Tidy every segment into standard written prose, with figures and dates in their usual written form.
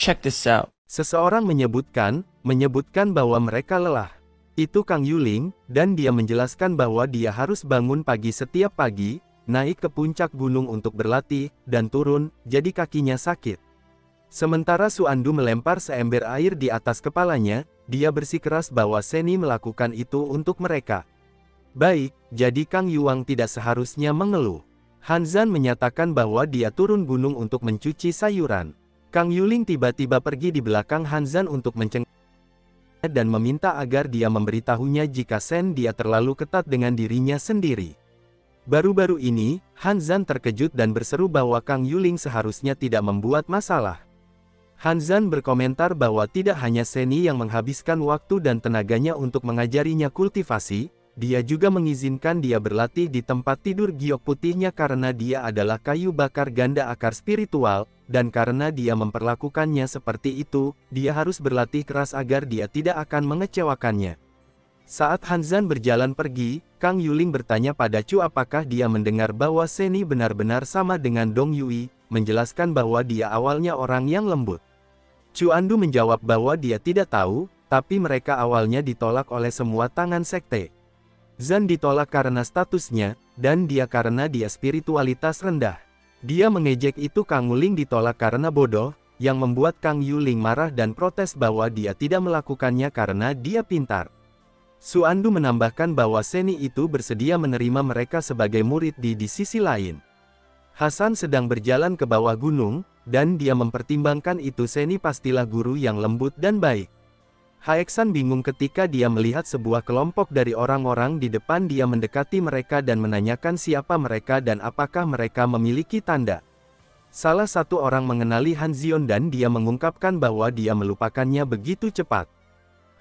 Check this out. Seseorang menyebutkan bahwa mereka lelah. Itu Kang Yuling, dan dia menjelaskan bahwa dia harus bangun pagi setiap pagi, naik ke puncak gunung untuk berlatih, dan turun, jadi kakinya sakit. Sementara Suandu melempar seember air di atas kepalanya, dia bersikeras bahwa Seni melakukan itu untuk mereka. Baik, jadi Kang Yuang tidak seharusnya mengeluh. Hanzan menyatakan bahwa dia turun gunung untuk mencuci sayuran. Kang Yuling tiba-tiba pergi di belakang Hanzan untuk mencengkramnya dan meminta agar dia memberitahunya jika Sen dia terlalu ketat dengan dirinya sendiri. Baru-baru ini, Hanzan terkejut dan berseru bahwa Kang Yuling seharusnya tidak membuat masalah. Hanzan berkomentar bahwa tidak hanya Seni yang menghabiskan waktu dan tenaganya untuk mengajarinya kultivasi, dia juga mengizinkan dia berlatih di tempat tidur giok putihnya karena dia adalah kayu bakar ganda akar spiritual, dan karena dia memperlakukannya seperti itu, dia harus berlatih keras agar dia tidak akan mengecewakannya. Saat Hanzan berjalan pergi, Kang Yuling bertanya pada Chu apakah dia mendengar bahwa Seni benar-benar sama dengan Dong Yui, menjelaskan bahwa dia awalnya orang yang lembut. Chu Andu menjawab bahwa dia tidak tahu, tapi mereka awalnya ditolak oleh semua tangan sekte. Zan ditolak karena statusnya, dan dia karena dia spiritualitas rendah. Dia mengejek itu Kang Yuling ditolak karena bodoh, yang membuat Kang Yuling marah dan protes bahwa dia tidak melakukannya karena dia pintar. Suandu menambahkan bahwa Seni itu bersedia menerima mereka sebagai murid di sisi lain. Hasan sedang berjalan ke bawah gunung, dan dia mempertimbangkan itu Seni pastilah guru yang lembut dan baik. Haeksan bingung ketika dia melihat sebuah kelompok dari orang-orang di depan dia mendekati mereka dan menanyakan siapa mereka dan apakah mereka memiliki tanda. Salah satu orang mengenali Han Zion dan dia mengungkapkan bahwa dia melupakannya begitu cepat.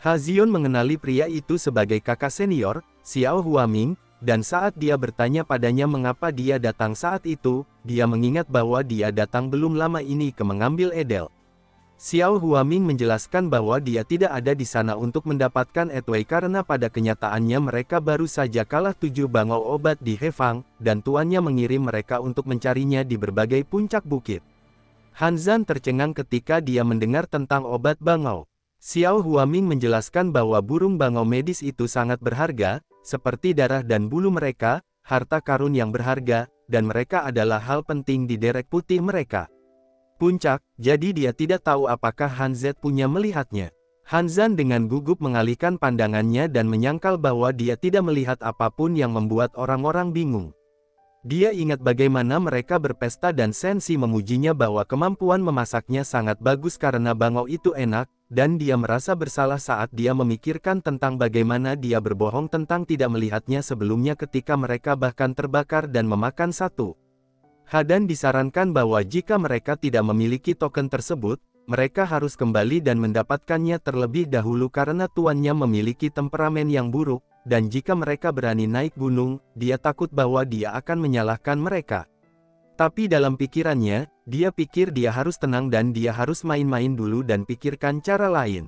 Han Zion mengenali pria itu sebagai kakak senior, Xiao Huaming, dan saat dia bertanya padanya mengapa dia datang saat itu, dia mengingat bahwa dia datang belum lama ini ke mengambil Edel. Xiao Huaming menjelaskan bahwa dia tidak ada di sana untuk mendapatkan Etwei karena pada kenyataannya mereka baru saja kalah 7 bangau obat di Hefang, dan tuannya mengirim mereka untuk mencarinya di berbagai puncak bukit. Hanzan tercengang ketika dia mendengar tentang obat bangau. Xiao Huaming menjelaskan bahwa burung bangau medis itu sangat berharga, seperti darah dan bulu mereka, harta karun yang berharga, dan mereka adalah hal penting di derek putih mereka. Puncak, jadi dia tidak tahu apakah Hanzet punya melihatnya. Hanzan dengan gugup mengalihkan pandangannya dan menyangkal bahwa dia tidak melihat apapun yang membuat orang-orang bingung. Dia ingat bagaimana mereka berpesta dan Sensi memujinya bahwa kemampuan memasaknya sangat bagus karena bangau itu enak, dan dia merasa bersalah saat dia memikirkan tentang bagaimana dia berbohong tentang tidak melihatnya sebelumnya ketika mereka bahkan terbakar dan memakan satu. Hadan disarankan bahwa jika mereka tidak memiliki token tersebut, mereka harus kembali dan mendapatkannya terlebih dahulu karena tuannya memiliki temperamen yang buruk, dan jika mereka berani naik gunung, dia takut bahwa dia akan menyalahkan mereka. Tapi dalam pikirannya, dia pikir dia harus tenang dan dia harus main-main dulu dan pikirkan cara lain.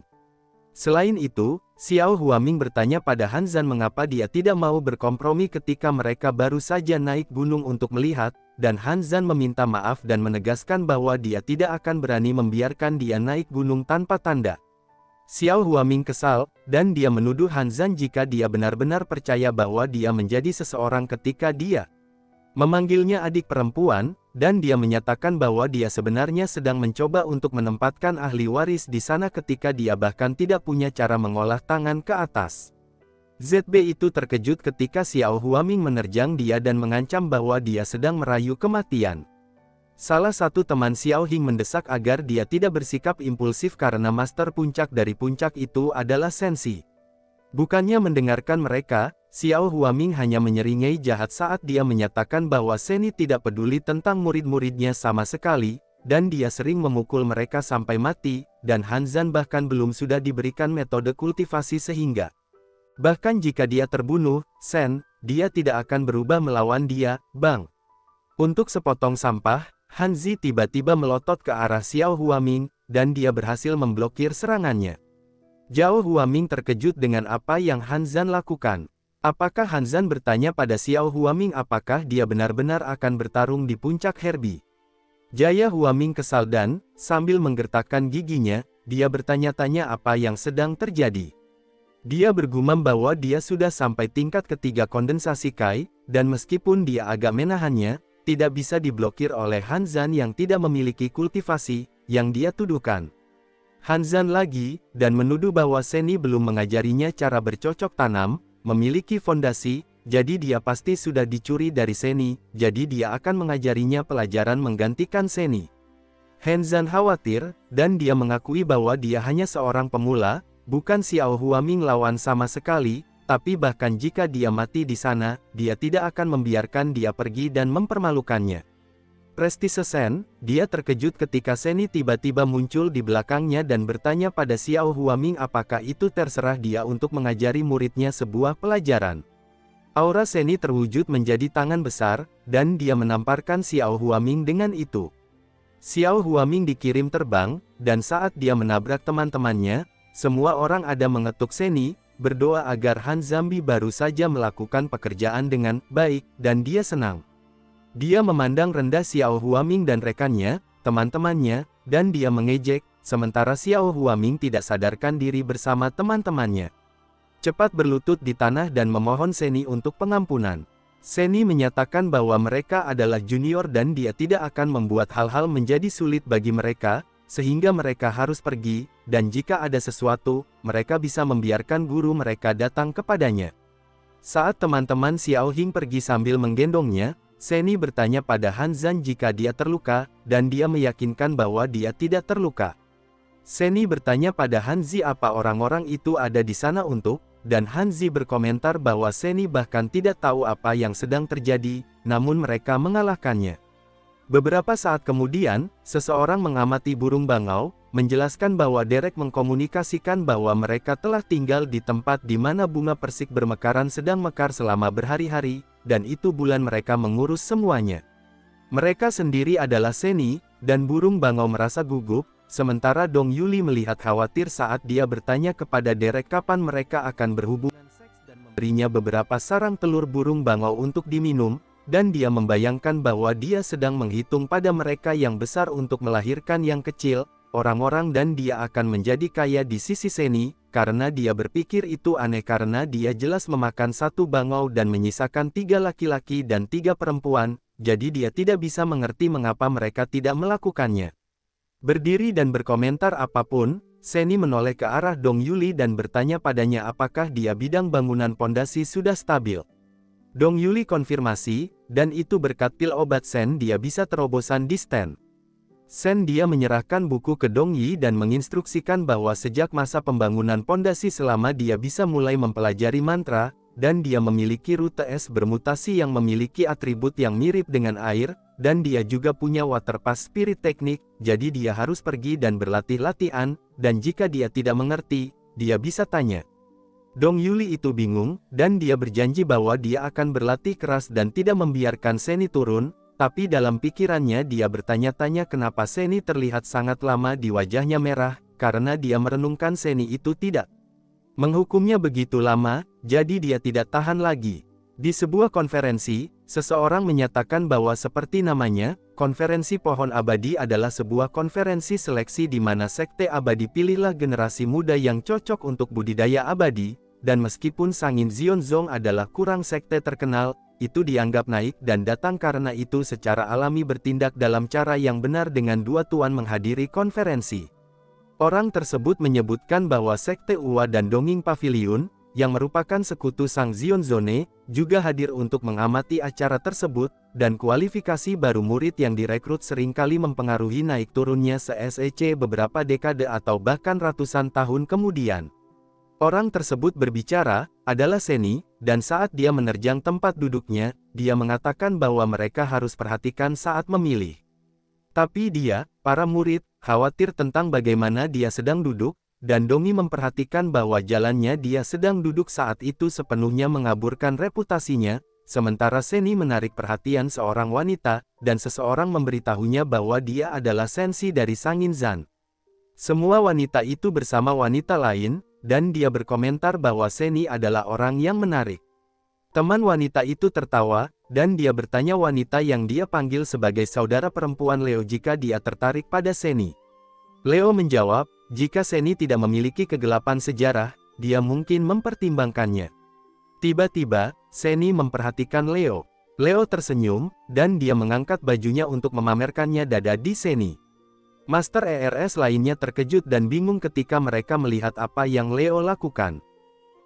Selain itu, Xiao Huaming bertanya pada Hanzan mengapa dia tidak mau berkompromi ketika mereka baru saja naik gunung untuk melihat, dan Hanzan meminta maaf dan menegaskan bahwa dia tidak akan berani membiarkan dia naik gunung tanpa tanda. Xiao Huaming kesal, dan dia menuduh Hanzan jika dia benar-benar percaya bahwa dia menjadi seseorang ketika dia memanggilnya adik perempuan, dan dia menyatakan bahwa dia sebenarnya sedang mencoba untuk menempatkan ahli waris di sana ketika dia bahkan tidak punya cara mengolah tangan ke atas. ZB itu terkejut ketika Xiao Huaming menerjang dia dan mengancam bahwa dia sedang merayu kematian. Salah satu teman Xiao Hing mendesak agar dia tidak bersikap impulsif karena master puncak dari puncak itu adalah Sensi. Bukannya mendengarkan mereka, Xiao Huaming hanya menyeringai jahat saat dia menyatakan bahwa Seni tidak peduli tentang murid-muridnya sama sekali, dan dia sering memukul mereka sampai mati, dan Hanzan bahkan belum sudah diberikan metode kultivasi sehingga bahkan jika dia terbunuh, dia tidak akan berubah melawan dia, Bang. Untuk sepotong sampah, Hanzi tiba-tiba melotot ke arah Xiao Huaming, dan dia berhasil memblokir serangannya. Zhao Huaming terkejut dengan apa yang Hanzan lakukan. Apakah Hanzan bertanya pada Xiao Huaming apakah dia benar-benar akan bertarung di puncak Herbie? Jaya Huaming kesal dan, sambil menggertakkan giginya, dia bertanya-tanya apa yang sedang terjadi. Dia bergumam bahwa dia sudah sampai tingkat ketiga kondensasi Kai, dan meskipun dia agak menahannya, tidak bisa diblokir oleh Han Zan yang tidak memiliki kultivasi, yang dia tuduhkan. Han Zan lagi, dan menuduh bahwa Seni belum mengajarinya cara bercocok tanam, memiliki fondasi, jadi dia pasti sudah dicuri dari Seni, jadi dia akan mengajarinya pelajaran menggantikan Seni. Han Zan khawatir, dan dia mengakui bahwa dia hanya seorang pemula, bukan Xiao Huaming lawan sama sekali, tapi bahkan jika dia mati di sana, dia tidak akan membiarkan dia pergi dan mempermalukannya. Prestise Sen, dia terkejut ketika Seni tiba-tiba muncul di belakangnya dan bertanya pada Xiao Huaming apakah itu terserah dia untuk mengajari muridnya sebuah pelajaran. Aura Seni terwujud menjadi tangan besar, dan dia menamparkan Xiao Huaming dengan itu. Xiao Huaming dikirim terbang, dan saat dia menabrak teman-temannya, semua orang ada mengetuk Seni, berdoa agar Han Zambi baru saja melakukan pekerjaan dengan baik, dan dia senang. Dia memandang rendah Xiao Huaming dan rekannya, teman-temannya, dan dia mengejek, sementara Xiao Huaming tidak sadarkan diri bersama teman-temannya. Cepat berlutut di tanah dan memohon Seni untuk pengampunan. Seni menyatakan bahwa mereka adalah junior dan dia tidak akan membuat hal-hal menjadi sulit bagi mereka, sehingga mereka harus pergi, dan jika ada sesuatu, mereka bisa membiarkan guru mereka datang kepadanya. Saat teman-teman Xiao Hing pergi sambil menggendongnya, Seni bertanya pada Han Zan jika dia terluka, dan dia meyakinkan bahwa dia tidak terluka. Seni bertanya pada Han Zi apa orang-orang itu ada di sana untuk, dan Han Zi berkomentar bahwa Seni bahkan tidak tahu apa yang sedang terjadi, namun mereka mengalahkannya. Beberapa saat kemudian, seseorang mengamati burung bangau, menjelaskan bahwa Derek mengkomunikasikan bahwa mereka telah tinggal di tempat di mana bunga persik bermekaran sedang mekar selama berhari-hari, dan itu bulan mereka mengurus semuanya. Mereka sendiri adalah Seni, dan burung bangau merasa gugup, sementara Dong Yuli melihat khawatir saat dia bertanya kepada Derek kapan mereka akan berhubungan seks dan memberinya beberapa sarang telur burung bangau untuk diminum, dan dia membayangkan bahwa dia sedang menghitung pada mereka yang besar untuk melahirkan yang kecil, orang-orang dan dia akan menjadi kaya di sisi Seni, karena dia berpikir itu aneh karena dia jelas memakan satu bangau dan menyisakan 3 laki-laki dan 3 perempuan, jadi dia tidak bisa mengerti mengapa mereka tidak melakukannya. Berdiri dan berkomentar apapun, Seni menoleh ke arah Dong Yuli dan bertanya padanya apakah dia bidang bangunan pondasi sudah stabil. Dong Yuli konfirmasi, dan itu berkat pil obat Sen dia bisa terobosan di stand. Sen dia menyerahkan buku ke Dong Yi dan menginstruksikan bahwa sejak masa pembangunan pondasi selama dia bisa mulai mempelajari mantra, dan dia memiliki rute es bermutasi yang memiliki atribut yang mirip dengan air, dan dia juga punya water pass spirit teknik, jadi dia harus pergi dan berlatih latihan, dan jika dia tidak mengerti, dia bisa tanya. Dong Yuli itu bingung, dan dia berjanji bahwa dia akan berlatih keras dan tidak membiarkan Seni turun, tapi dalam pikirannya dia bertanya-tanya kenapa Seni terlihat sangat lama di wajahnya merah, karena dia merenungkan Seni itu tidak menghukumnya begitu lama, jadi dia tidak tahan lagi. Di sebuah konferensi, seseorang menyatakan bahwa seperti namanya, konferensi pohon abadi adalah sebuah konferensi seleksi di mana sekte abadi pilihlah generasi muda yang cocok untuk budidaya abadi, dan meskipun Sangin Zionzong adalah kurang sekte terkenal, itu dianggap naik dan datang karena itu secara alami bertindak dalam cara yang benar dengan dua tuan menghadiri konferensi. Orang tersebut menyebutkan bahwa sekte Uwa dan Donging Pavilion, yang merupakan sekutu Sang Zionzone, juga hadir untuk mengamati acara tersebut, dan kualifikasi baru murid yang direkrut seringkali mempengaruhi naik turunnya se-SEC beberapa dekade atau bahkan ratusan tahun kemudian. Orang tersebut berbicara, adalah Seni, dan saat dia menerjang tempat duduknya, dia mengatakan bahwa mereka harus perhatikan saat memilih. Tapi dia, para murid, khawatir tentang bagaimana dia sedang duduk, dan Dongi memperhatikan bahwa jalannya dia sedang duduk saat itu sepenuhnya mengaburkan reputasinya, sementara Seni menarik perhatian seorang wanita, dan seseorang memberitahunya bahwa dia adalah sensi dari Sangin Zan. Semua wanita itu bersama wanita lain, dan dia berkomentar bahwa Seni adalah orang yang menarik. Teman wanita itu tertawa, dan dia bertanya wanita yang dia panggil sebagai saudara perempuan Leo jika dia tertarik pada Seni. Leo menjawab, jika Seni tidak memiliki kegelapan sejarah, dia mungkin mempertimbangkannya. Tiba-tiba, Seni memperhatikan Leo. Leo tersenyum, dan dia mengangkat bajunya untuk memamerkannya dada di Seni. Master ERS lainnya terkejut dan bingung ketika mereka melihat apa yang Leo lakukan.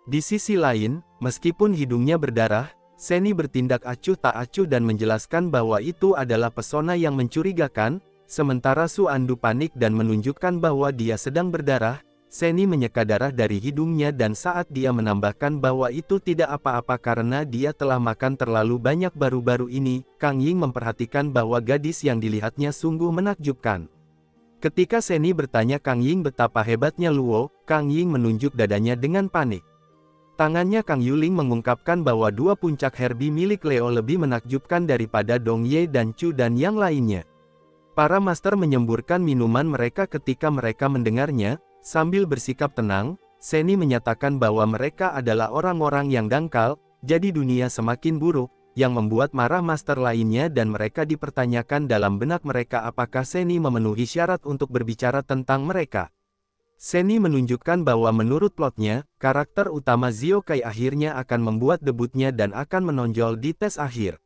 Di sisi lain, meskipun hidungnya berdarah, Seni bertindak acuh tak acuh dan menjelaskan bahwa itu adalah pesona yang mencurigakan, sementara Su Andu panik dan menunjukkan bahwa dia sedang berdarah. Seni menyeka darah dari hidungnya dan saat dia menambahkan bahwa itu tidak apa-apa karena dia telah makan terlalu banyak baru-baru ini, Kang Ying memperhatikan bahwa gadis yang dilihatnya sungguh menakjubkan. Ketika Seni bertanya Kang Ying betapa hebatnya Luo, Kang Ying menunjuk dadanya dengan panik. Tangannya Kang Yuling mengungkapkan bahwa dua puncak Herbie milik Leo lebih menakjubkan daripada Dong Ye dan Chu dan yang lainnya. Para master menyemburkan minuman mereka ketika mereka mendengarnya, sambil bersikap tenang, Seni menyatakan bahwa mereka adalah orang-orang yang dangkal, jadi dunia semakin buruk, yang membuat marah master lainnya dan mereka dipertanyakan dalam benak mereka apakah Seni memenuhi syarat untuk berbicara tentang mereka. Seni menunjukkan bahwa menurut plotnya, karakter utama Zio Kai akhirnya akan membuat debutnya dan akan menonjol di tes akhir.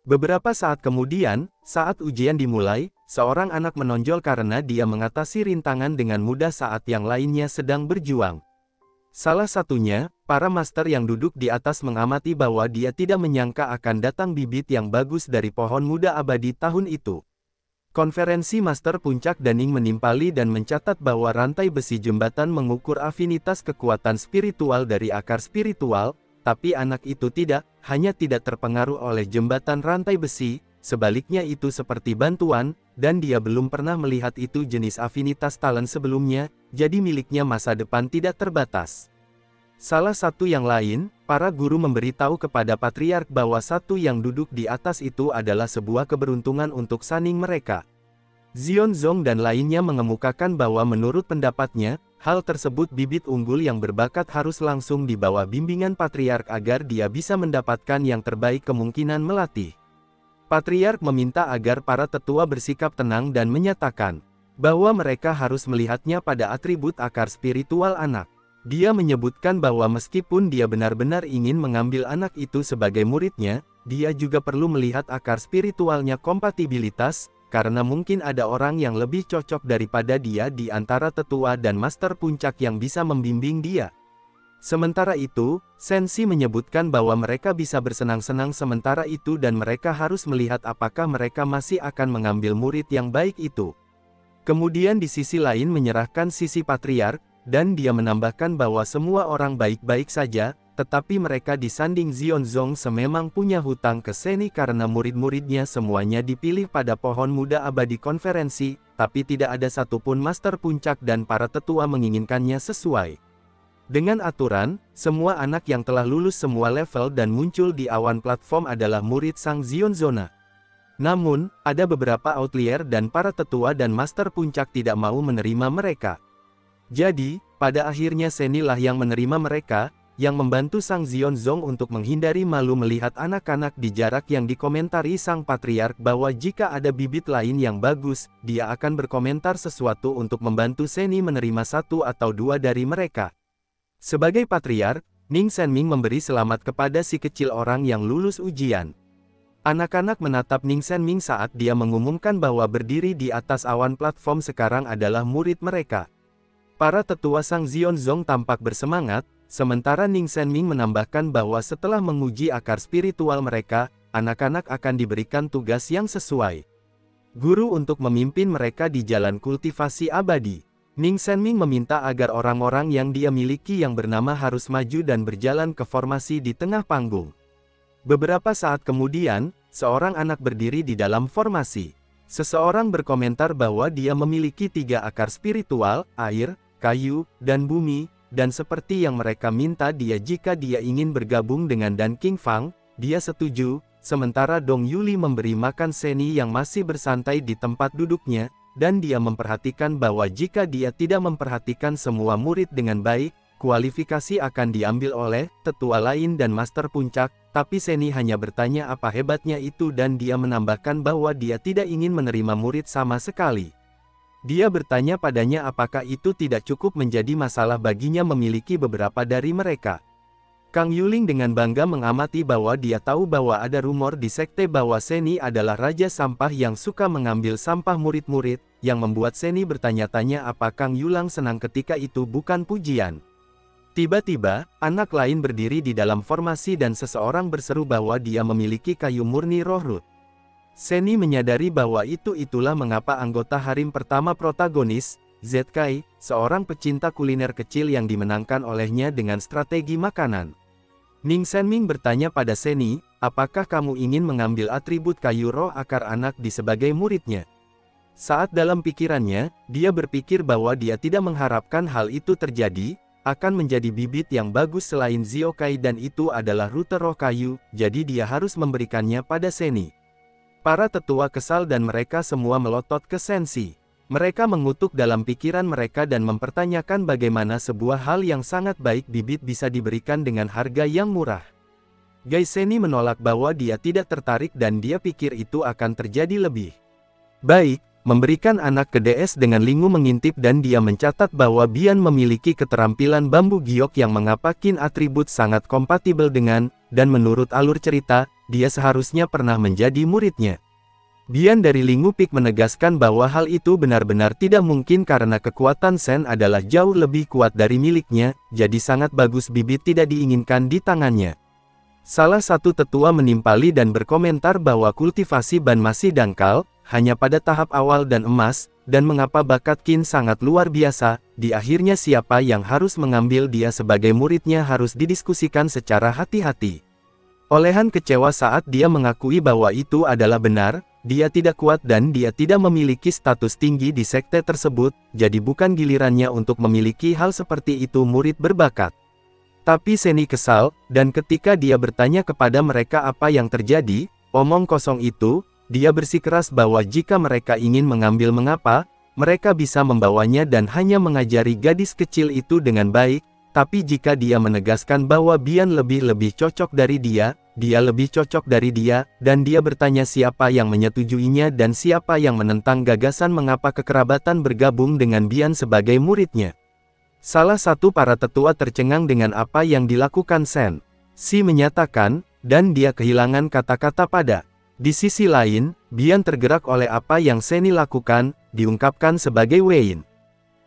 Beberapa saat kemudian, saat ujian dimulai, seorang anak menonjol karena dia mengatasi rintangan dengan mudah saat yang lainnya sedang berjuang. Salah satunya, para master yang duduk di atas mengamati bahwa dia tidak menyangka akan datang bibit yang bagus dari pohon muda abadi tahun itu. Konferensi Master Puncak Daning menimpali dan mencatat bahwa rantai besi jembatan mengukur afinitas kekuatan spiritual dari akar spiritual, tapi anak itu hanya tidak terpengaruh oleh jembatan rantai besi, sebaliknya itu seperti bantuan, dan dia belum pernah melihat itu jenis afinitas talent sebelumnya, jadi miliknya masa depan tidak terbatas. Salah satu yang lain, para guru memberitahu kepada Patriark bahwa satu yang duduk di atas itu adalah sebuah keberuntungan untuk Sanning mereka. Zion Zong dan lainnya mengemukakan bahwa menurut pendapatnya, hal tersebut bibit unggul yang berbakat harus langsung di bawah bimbingan Patriark agar dia bisa mendapatkan yang terbaik kemungkinan melatih. Patriark meminta agar para tetua bersikap tenang dan menyatakan bahwa mereka harus melihatnya pada atribut akar spiritual anak. Dia menyebutkan bahwa meskipun dia benar-benar ingin mengambil anak itu sebagai muridnya, dia juga perlu melihat akar spiritualnya kompatibilitas, karena mungkin ada orang yang lebih cocok daripada dia di antara tetua dan master puncak yang bisa membimbing dia. Sementara itu, Sensi menyebutkan bahwa mereka bisa bersenang-senang sementara itu dan mereka harus melihat apakah mereka masih akan mengambil murid yang baik itu. Kemudian di sisi lain menyerahkan sisi Patriark, dan dia menambahkan bahwa semua orang baik-baik saja, tetapi mereka disanding Zion Zong memang punya hutang ke Seni karena murid-muridnya semuanya dipilih pada pohon muda abadi konferensi, tapi tidak ada satupun master puncak dan para tetua menginginkannya sesuai dengan aturan. Semua anak yang telah lulus semua level dan muncul di awan platform adalah murid Sang Zion Zona. Namun, ada beberapa outlier dan para tetua dan master puncak tidak mau menerima mereka. Jadi, pada akhirnya Seni lah yang menerima mereka, yang membantu Sang Zion Zong untuk menghindari malu melihat anak-anak di jarak yang dikomentari Sang Patriark bahwa jika ada bibit lain yang bagus, dia akan berkomentar sesuatu untuk membantu Seni menerima satu atau dua dari mereka. Sebagai Patriark, Ning Senming memberi selamat kepada si kecil orang yang lulus ujian. Anak-anak menatap Ning Senming saat dia mengumumkan bahwa berdiri di atas awan platform sekarang adalah murid mereka. Para tetua Sang Zion Zong tampak bersemangat, sementara Ning Senming menambahkan bahwa setelah menguji akar spiritual mereka, anak-anak akan diberikan tugas yang sesuai. Guru untuk memimpin mereka di jalan kultivasi abadi. Ning Senming meminta agar orang-orang yang dia miliki yang bernama harus maju dan berjalan ke formasi di tengah panggung. Beberapa saat kemudian, seorang anak berdiri di dalam formasi. Seseorang berkomentar bahwa dia memiliki 3 akar spiritual, air, kayu, dan bumi, dan seperti yang mereka minta dia jika dia ingin bergabung dengan Dan King Fang, dia setuju, sementara Dong Yuli memberi makan Seni yang masih bersantai di tempat duduknya, dan dia memperhatikan bahwa jika dia tidak memperhatikan semua murid dengan baik, kualifikasi akan diambil oleh tetua lain dan master puncak. tapi Seni hanya bertanya apa hebatnya itu dan dia menambahkan bahwa dia tidak ingin menerima murid sama sekali. Dia bertanya padanya apakah itu tidak cukup menjadi masalah baginya memiliki beberapa dari mereka. Kang Yuling dengan bangga mengamati bahwa dia tahu bahwa ada rumor di sekte bahwa Seni adalah raja sampah yang suka mengambil sampah murid-murid, yang membuat Seni bertanya-tanya apa Kang Yulang senang ketika itu bukan pujian. Tiba-tiba, anak lain berdiri di dalam formasi dan seseorang berseru bahwa dia memiliki kayu murni roh Ruth. Seni menyadari bahwa itulah mengapa anggota harem pertama protagonis, Zetkai, seorang pecinta kuliner kecil yang dimenangkan olehnya dengan strategi makanan. Ning Senming bertanya pada Seni, apakah kamu ingin mengambil atribut kayu roh akar anak di sebagai muridnya? Saat dalam pikirannya, dia berpikir bahwa dia tidak mengharapkan hal itu terjadi, akan menjadi bibit yang bagus selain Ziokai dan itu adalah rute roh kayu, jadi dia harus memberikannya pada Seni. Para tetua kesal dan mereka semua melotot ke Sensi. Mereka mengutuk dalam pikiran mereka dan mempertanyakan bagaimana sebuah hal yang sangat baik bibit bisa diberikan dengan harga yang murah. Gai Seni menolak bahwa dia tidak tertarik dan dia pikir itu akan terjadi lebih baik, memberikan anak ke DS dengan Lingu mengintip dan dia mencatat bahwa Bian memiliki keterampilan bambu giok yang mengapakin atribut sangat kompatibel dengan, dan menurut alur cerita, dia seharusnya pernah menjadi muridnya. Bian dari Lingu Peak menegaskan bahwa hal itu benar-benar tidak mungkin karena kekuatan Sen adalah jauh lebih kuat dari miliknya, jadi sangat bagus bibit tidak diinginkan di tangannya. Salah satu tetua menimpali dan berkomentar bahwa kultivasi Ban masih dangkal, hanya pada tahap awal dan emas, dan mengapa bakat Qin sangat luar biasa, di akhirnya siapa yang harus mengambil dia sebagai muridnya harus didiskusikan secara hati-hati. Olehan kecewa saat dia mengakui bahwa itu adalah benar, dia tidak kuat dan dia tidak memiliki status tinggi di sekte tersebut, jadi bukan gilirannya untuk memiliki hal seperti itu murid berbakat. Tapi Seni kesal, dan ketika dia bertanya kepada mereka apa yang terjadi, omong kosong itu, dia bersikeras bahwa jika mereka ingin mengambil mengapa, mereka bisa membawanya dan hanya mengajari gadis kecil itu dengan baik, tapi jika dia menegaskan bahwa Bian lebih cocok dari dia lebih cocok dari dia, dan dia bertanya siapa yang menyetujuinya dan siapa yang menentang gagasan mengapa kekerabatan bergabung dengan Bian sebagai muridnya. Salah satu para tetua tercengang dengan apa yang dilakukan Sen. Si menyatakan, dan dia kehilangan kata-kata pada. Di sisi lain, Bian tergerak oleh apa yang Seni lakukan, diungkapkan sebagai Wayne.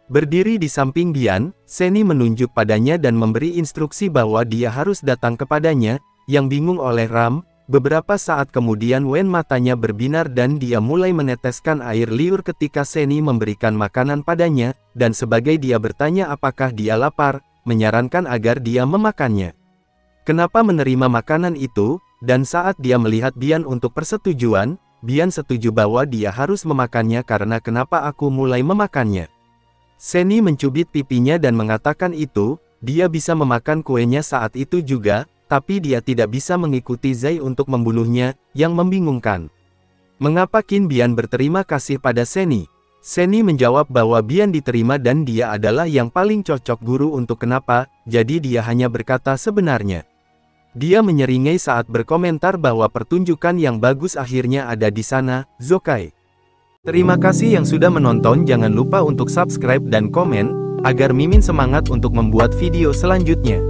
Berdiri di samping Bian, Seni menunjuk padanya dan memberi instruksi bahwa dia harus datang kepadanya, yang bingung oleh Ram. Beberapa saat kemudian Wen matanya berbinar dan dia mulai meneteskan air liur ketika Seni memberikan makanan padanya, dan sebagai dia bertanya apakah dia lapar, menyarankan agar dia memakannya. Kenapa menerima makanan itu, dan saat dia melihat Bian untuk persetujuan, Bian setuju bahwa dia harus memakannya karena kenapa aku mulai memakannya. Seni mencubit pipinya dan mengatakan itu, dia bisa memakan kuenya saat itu juga, tapi dia tidak bisa mengikuti Zai untuk membunuhnya, yang membingungkan. Mengapa Qin Bian berterima kasih pada Seni? Seni menjawab bahwa Bian diterima dan dia adalah yang paling cocok guru untuk kenapa, jadi dia hanya berkata sebenarnya. Dia menyeringai saat berkomentar bahwa pertunjukan yang bagus akhirnya ada di sana, Zokai. Terima kasih yang sudah menonton, jangan lupa untuk subscribe dan komen, agar Mimin semangat untuk membuat video selanjutnya.